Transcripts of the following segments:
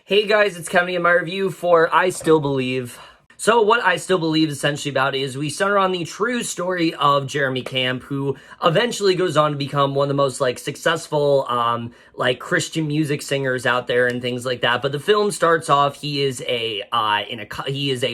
Hey guys, it's Kevin in my review for I Still Believe. So what I Still Believe is essentially about is we center on the true story of Jeremy Camp, who eventually goes on to become one of the most successful Christian music singers out there and things like that. But the film starts off, he is a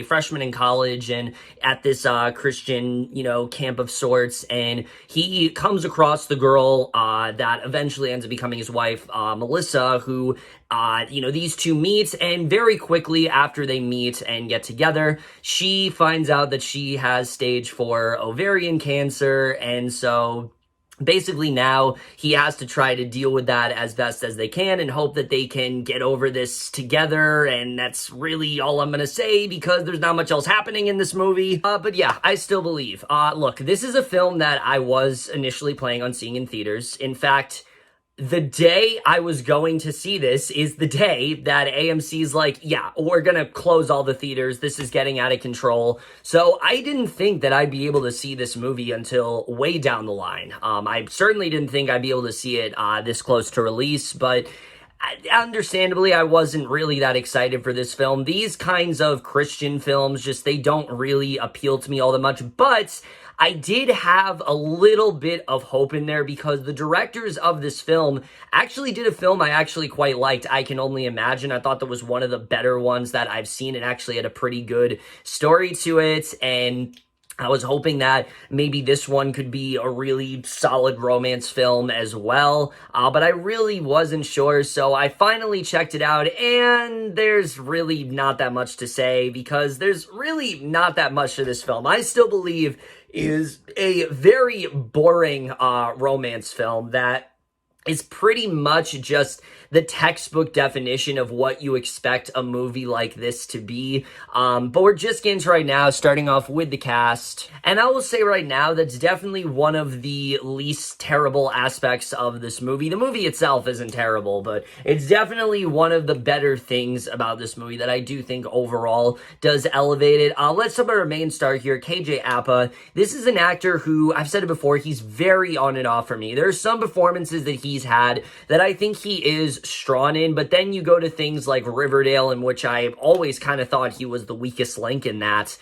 freshman in college and at this Christian camp of sorts, and he comes across the girl that eventually ends up becoming his wife, Mellisa, who these two meet, and very quickly after they meet and get together, she finds out that she has stage 4 ovarian cancer, and so basically now he has to try to deal with that as best as they can and hope that they can get over this together, and that's really all I'm gonna say because there's not much else happening in this movie. But yeah, I Still Believe. Look, this is a film that I was initially planning on seeing in theaters. In fact, the day I was going to see this is the day that AMC's like, yeah, we're gonna close all the theaters. This is getting out of control. So I didn't think that I'd be able to see this movie until way down the line. I certainly didn't think I'd be able to see it this close to release, but understandably, I wasn't really that excited for this film. These kinds of Christian films, they don't really appeal to me all that much, but I did have a little bit of hope in there because the directors of this film actually did a film I actually quite liked, I Can Only Imagine. I thought that was one of the better ones that I've seen. It actually had a pretty good story to it, and I was hoping that maybe this one could be a really solid romance film as well, but I really wasn't sure, so I finally checked it out, and there's really not that much to say because there's really not that much to this film. I Still Believe is a very boring romance film that is pretty much just the textbook definition of what you expect a movie like this to be. But we're just getting to right now, starting off with the cast. And I will say right now, that's definitely one of the least terrible aspects of this movie. The movie itself isn't terrible, but it's definitely one of the better things about this movie that I do think overall does elevate it. Let's talk about our main star here, KJ Apa. This is an actor who, I've said it before, he's very on and off for me. There are some performances that he's had that I think he is strong in, but then you go to things like Riverdale, in which I always kind of thought he was the weakest link in that.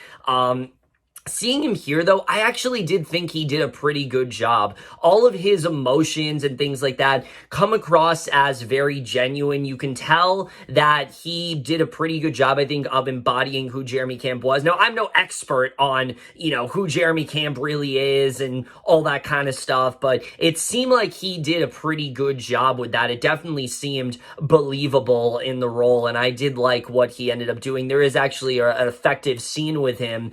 Seeing him here, though, I actually did think he did a pretty good job. All of his emotions and things like that come across as very genuine. You can tell that he did a pretty good job, I think, of embodying who Jeremy Camp was. Now, I'm no expert on, who Jeremy Camp really is and all that kind of stuff, but it seemed like he did a pretty good job with that. It definitely seemed believable in the role, and I did like what he ended up doing. There is actually an effective scene with him,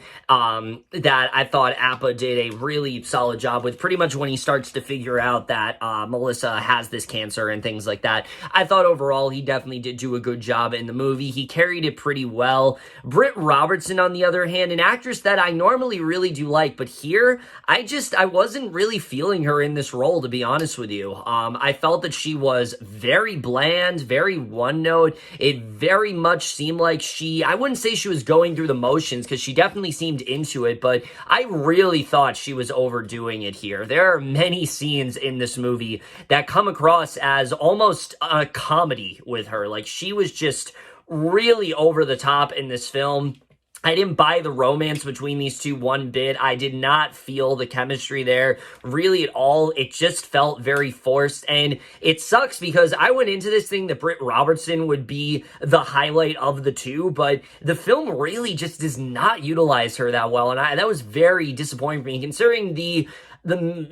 that I thought Appa did a really solid job with, pretty much when he starts to figure out that Mellisa has this cancer and things like that. I thought overall he definitely did do a good job in the movie. He carried it pretty well. Britt Robertson, on the other hand, an actress that I normally really do like, but here, I wasn't really feeling her in this role, to be honest with you. I felt that she was very bland, very one-note. It very much seemed like I wouldn't say she was going through the motions, because she definitely seemed into it, but I really thought she was overdoing it here. There are many scenes in this movie that come across as almost a comedy with her. Like, she was just really over the top in this film. I didn't buy the romance between these two one bit. I did not feel the chemistry there really at all. It just felt very forced, and it sucks because I went into this thing that Britt Robertson would be the highlight of the two, but the film really just does not utilize her that well, and that was very disappointing for me, considering the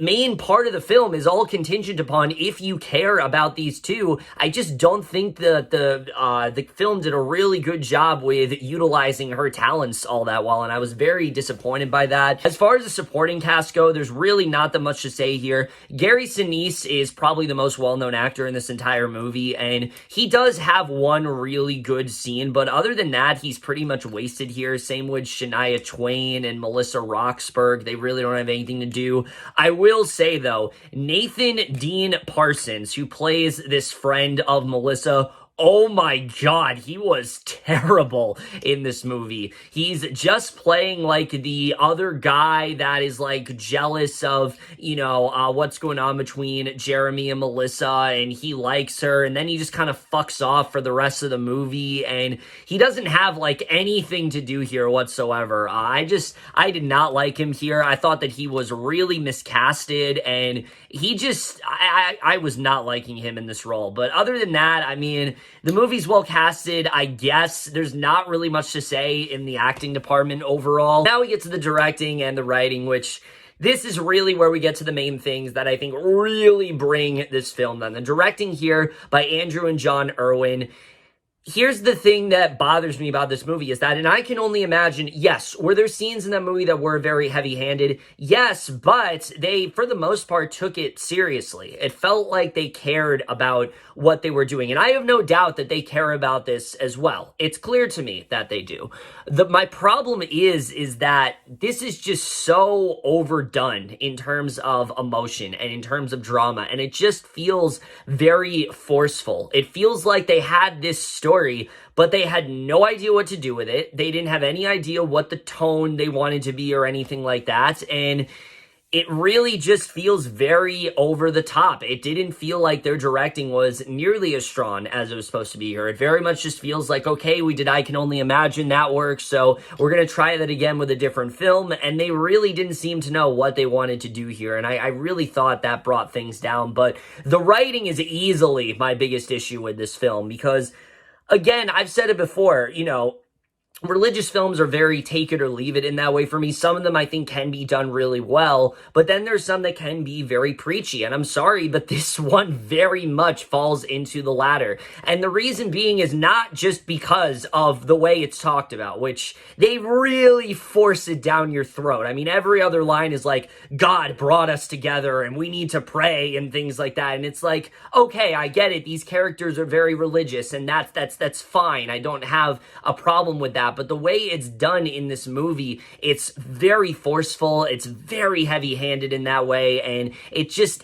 main part of the film is all contingent upon if you care about these two. I just don't think that the film did a really good job with utilizing her talents all that well, and I was very disappointed by that. As far as the supporting cast go, there's really not that much to say here. Sinise is probably the most well-known actor in this entire movie, and he does have one really good scene, but other than that, he's pretty much wasted here. Same with Shania Twain and Melissa Roxburgh. They really don't have anything to do. I will say, though, Nathan Dean Parsons, who plays this friend of Mellisa, Oh my god, he was terrible in this movie. He's just playing like the other guy that is like jealous of, what's going on between Jeremy and Mellisa, and he likes her, and then he just kind of fucks off for the rest of the movie, and he doesn't have like anything to do here whatsoever. I did not like him here. I thought that he was really miscasted, and I was not liking him in this role. But other than that, I mean, the movie's well casted, I guess. There's not really much to say in the acting department overall. Now we get to the directing and the writing, which this is really where we get to the main things that I think really bring this film down. The directing here by Andrew and John Erwin. Here's the thing that bothers me about this movie is that, and I can only imagine, yes, were there scenes in that movie that were very heavy-handed? Yes, but they, for the most part, took it seriously. It felt like they cared about what they were doing, and I have no doubt that they care about this as well. It's clear to me that they do. My problem is that this is just so overdone in terms of emotion and in terms of drama, and it just feels very forceful. It feels like they had this story, but they had no idea what to do with it. They didn't have any idea what the tone they wanted to be or anything like that, and it really just feels very over the top. It didn't feel like their directing was nearly as strong as it was supposed to be here. It very much just feels like, okay, we did I Can Only Imagine, that works, so we're going to try that again with a different film, and they really didn't seem to know what they wanted to do here, and I really thought that brought things down. But the writing is easily my biggest issue with this film, because again, I've said it before, religious films are very take it or leave it in that way for me. Some of them I think can be done really well, but then there's some that can be very preachy, and I'm sorry, but this one very much falls into the latter. And the reason being is not just because of the way it's talked about, which they really force it down your throat. I mean, every other line is like, God brought us together and we need to pray and things like that. And it's like, okay, I get it. These characters are very religious, and that's fine. I don't have a problem with that. But the way it's done in this movie, it's very forceful, it's very heavy-handed in that way, and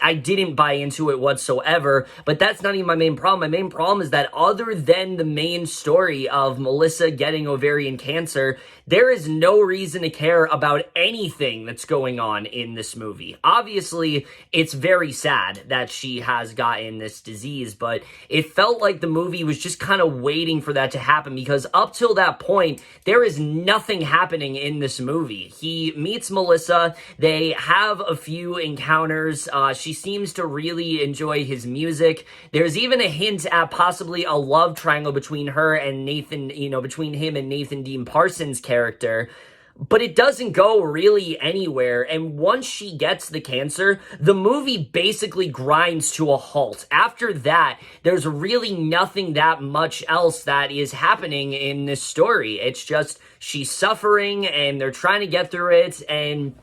I didn't buy into it whatsoever. But that's not even my main problem. My main problem is that other than the main story of Mellisa getting ovarian cancer, there is no reason to care about anything that's going on in this movie. Obviously, it's very sad that she has gotten this disease, but it felt like the movie was just kind of waiting for that to happen, because up till that point, there is nothing happening in this movie. He meets Mellisa, they have a few encounters, she seems to really enjoy his music. There's even a hint at possibly a love triangle between her and Nathan, between him and Nathan Dean Parsons' character. But it doesn't go really anywhere, and once she gets the cancer, the movie basically grinds to a halt. After that, there's really nothing that much else that is happening in this story. It's just she's suffering, and they're trying to get through it, and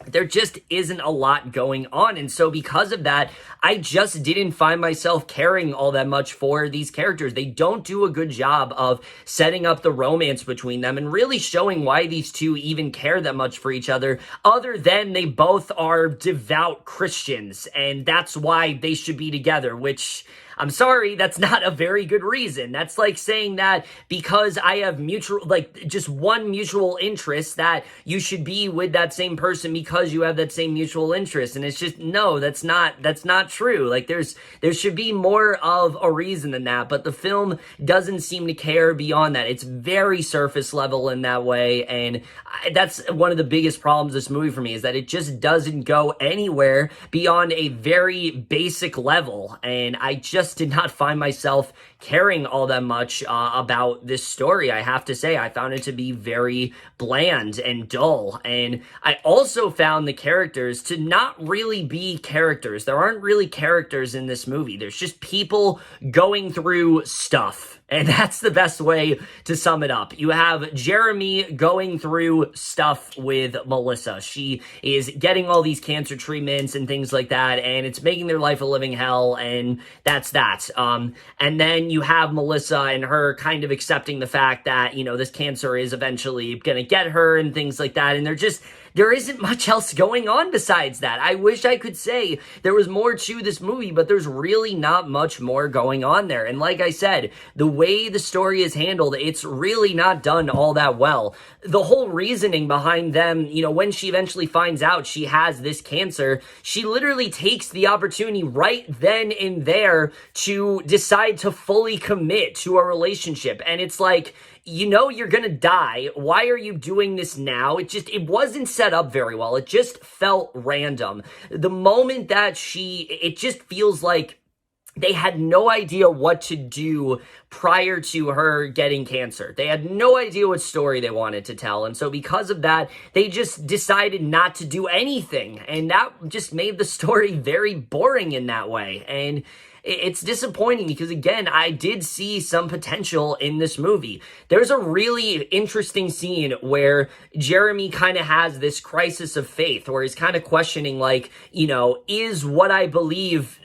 there just isn't a lot going on. And so because of that, I just didn't find myself caring all that much for these characters. They don't do a good job of setting up the romance between them and really showing why these two even care that much for each other, other than they both are devout Christians, and that's why they should be together, which, I'm sorry, that's not a very good reason. That's like saying that because I have just one mutual interest, that you should be with that same person because you have that same mutual interest. And it's just, no, that's not true. Like, there should be more of a reason than that, but the film doesn't seem to care beyond that. It's very surface level in that way, and that's one of the biggest problems with this movie for me, is that it just doesn't go anywhere beyond a very basic level, and I just did not find myself caring all that much about this story. I have to say, I found it to be very bland and dull, and I also found the characters to not really be characters. There aren't really characters in this movie. There's just people going through stuff. And that's the best way to sum it up. You have Jeremy going through stuff with Mellisa. She is getting all these cancer treatments and things like that, and it's making their life a living hell, and that's that. And then you have Mellisa and her kind of accepting the fact that, this cancer is eventually going to get her and things like that, and there isn't much else going on besides that. I wish I could say there was more to this movie, but there's really not much more going on there. And like I said, the way the story is handled, it's really not done all that well. The whole reasoning behind them, when she eventually finds out she has this cancer, she literally takes the opportunity right then and there to decide to fully commit to a relationship. And it's like, you're gonna die. Why are you doing this now? It wasn't set up very well. It just felt random. The moment that it just feels like they had no idea what to do prior to her getting cancer. They had no idea what story they wanted to tell. And so because of that, they just decided not to do anything. And that just made the story very boring in that way. And it's disappointing because, again, I did see some potential in this movie. There's a really interesting scene where Jeremy kind of has this crisis of faith where he's kind of questioning, like, is what I believe,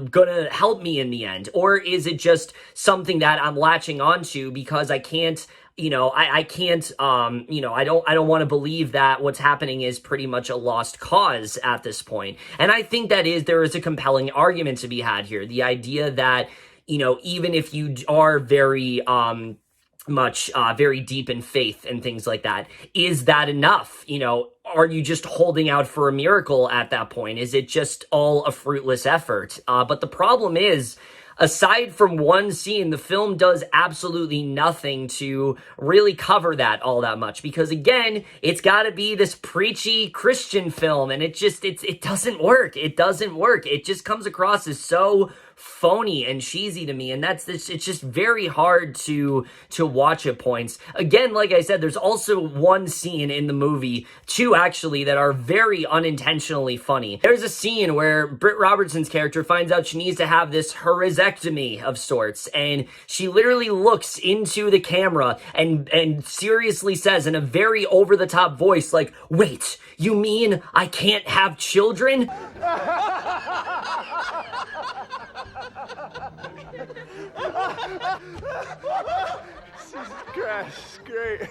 gonna help me in the end? Or is it just something that I'm latching onto because I can't, I can't, I don't want to believe that what's happening is pretty much a lost cause at this point. And I think there is a compelling argument to be had here. The idea that, even if you are very, very deep in faith and things like that, is that enough? Are you just holding out for a miracle at that point? Is it just all a fruitless effort? But the problem is, aside from one scene, the film does absolutely nothing to really cover that all that much. Because again, it's got to be this preachy Christian film, and it doesn't work. It doesn't work. It just comes across as so phony and cheesy to me, and it's just very hard to watch at points. Again, like I said, there's also one scene in the movie, two actually, that are very unintentionally funny. There's a scene where Britt Robertson's character finds out she needs to have this heresectomy of sorts, and she literally looks into the camera and seriously says in a very over-the-top voice, like, "Wait, you mean I can't have children?" Jesus Christ, great.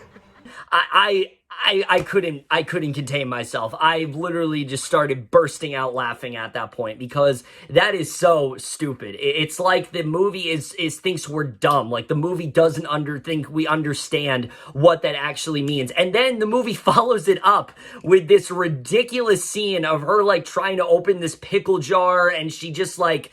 I couldn't contain myself. I literally just started bursting out laughing at that point because that is so stupid. It's like the movie thinks we're dumb. Like the movie doesn't think we understand what that actually means. And then the movie follows it up with this ridiculous scene of her like trying to open this pickle jar, and she just drops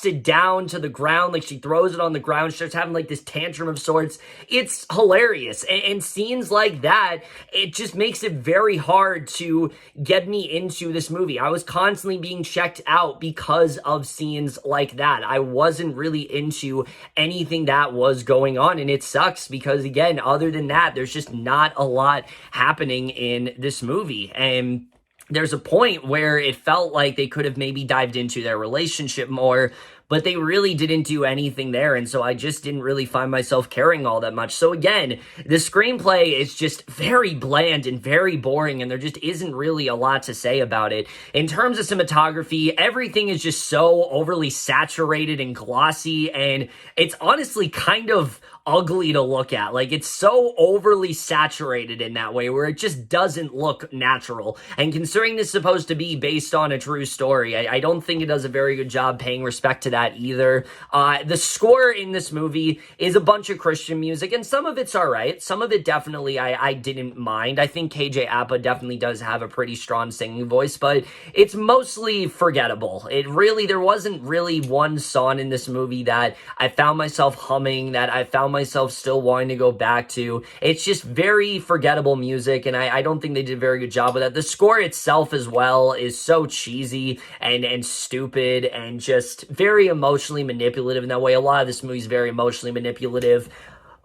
it down to the ground. Like she throws it on the ground. She starts having like this tantrum of sorts. It's hilarious. And scenes like that, it just makes it very hard to get me into this movie. I was constantly being checked out because of scenes like that. I wasn't really into anything that was going on, and it sucks because, again, other than that, there's just not a lot happening in this movie. And there's a point where it felt like they could have maybe dived into their relationship more, but they really didn't do anything there, and so I just didn't really find myself caring all that much. So again, the screenplay is just very bland and very boring, and there just isn't really a lot to say about it. In terms of cinematography, everything is just so overly saturated and glossy, and it's honestly kind of ugly to look at. Like, it's so overly saturated in that way where it just doesn't look natural. And considering this is supposed to be based on a true story, I don't think it does a very good job paying respect to that either. The score in this movie is a bunch of Christian music, and some of it's all right. Some of it definitely I didn't mind. I think KJ Apa definitely does have a pretty strong singing voice, but it's mostly forgettable. There wasn't really one song in this movie that I found myself humming, that I found myself still wanting to go back to. It's just very forgettable music, and I don't think they did a very good job with that. The score itself as well is so cheesy and stupid and just very emotionally manipulative in that way. A lot of this movie is very emotionally manipulative.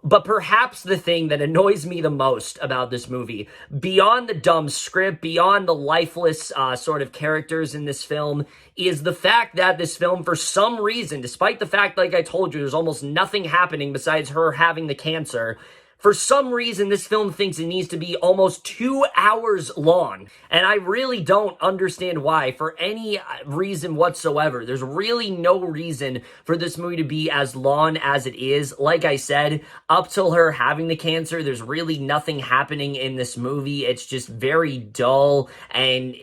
But perhaps the thing that annoys me the most about this movie, beyond the dumb script, beyond the lifeless sort of characters in this film, is the fact that this film, for some reason, despite the fact, like I told you, there's almost nothing happening besides her having the cancer, For some reason, this film thinks it needs to be almost 2 hours long, and I really don't understand why, for any reason whatsoever. There's really no reason for this movie to be as long as it is. Like I said, up till her having the cancer, there's really nothing happening in this movie. It's just very dull, and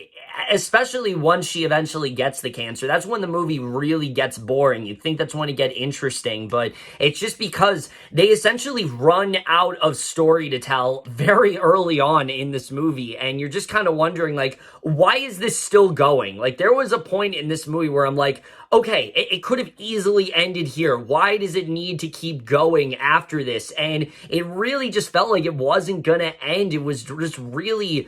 especially once she eventually gets the cancer, that's when the movie really gets boring. You'd think that's when it gets interesting, but it's just because they essentially run out of story to tell very early on in this movie, and you're just kind of wondering, like, why is this still going? Like, there was a point in this movie where I'm like, okay, it could have easily ended here. Why does it need to keep going after this? And it really just felt like it wasn't gonna end. It was just really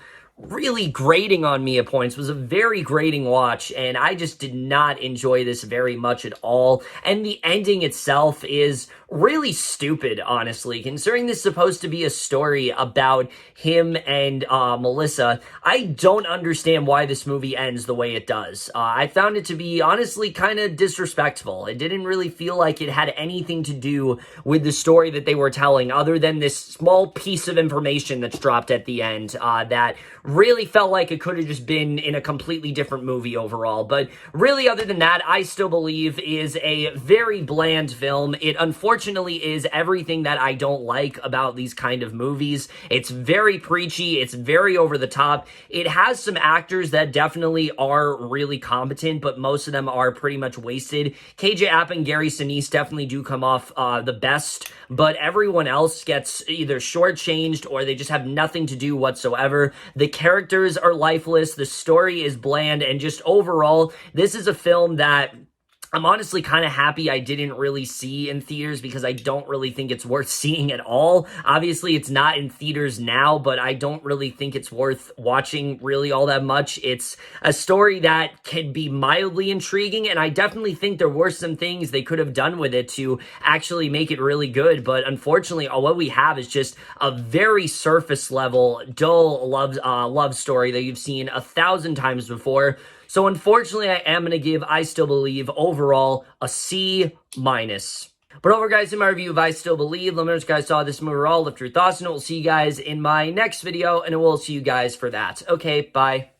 grating on me at points. It was a very grating watch, and I just did not enjoy this very much at all. And the ending itself is really stupid, honestly, considering this is supposed to be a story about him and Mellisa. I don't understand why this movie ends the way it does. I found it to be, honestly, kind of disrespectful. It didn't really feel like it had anything to do with the story that they were telling, other than this small piece of information that's dropped at the end that really felt like it could have just been in a completely different movie overall. But really, other than that, I Still Believe is a very bland film. It unfortunately is everything that I don't like about these kind of movies. It's very preachy. It's very over the top. It has some actors that definitely are really competent, but most of them are pretty much wasted. KJ App and Gary Sinise definitely do come off the best, but everyone else gets either shortchanged or they just have nothing to do whatsoever. The characters are lifeless, the story is bland, and just overall, this is a film that I'm honestly kind of happy I didn't really see in theaters, because I don't really think it's worth seeing at all. Obviously, it's not in theaters now, but I don't really think it's worth watching really all that much. It's a story that can be mildly intriguing, and I definitely think there were some things they could have done with it to actually make it really good, but unfortunately, what we have is just a very surface level, dull love story that you've seen 1,000 times before. So unfortunately, I am going to give I Still Believe overall a C-. But over, guys, in my review of I Still Believe, let me know what you guys saw this movie overall. Lift your thoughts, and we'll see you guys in my next video, and we'll see you guys for that. Okay, bye.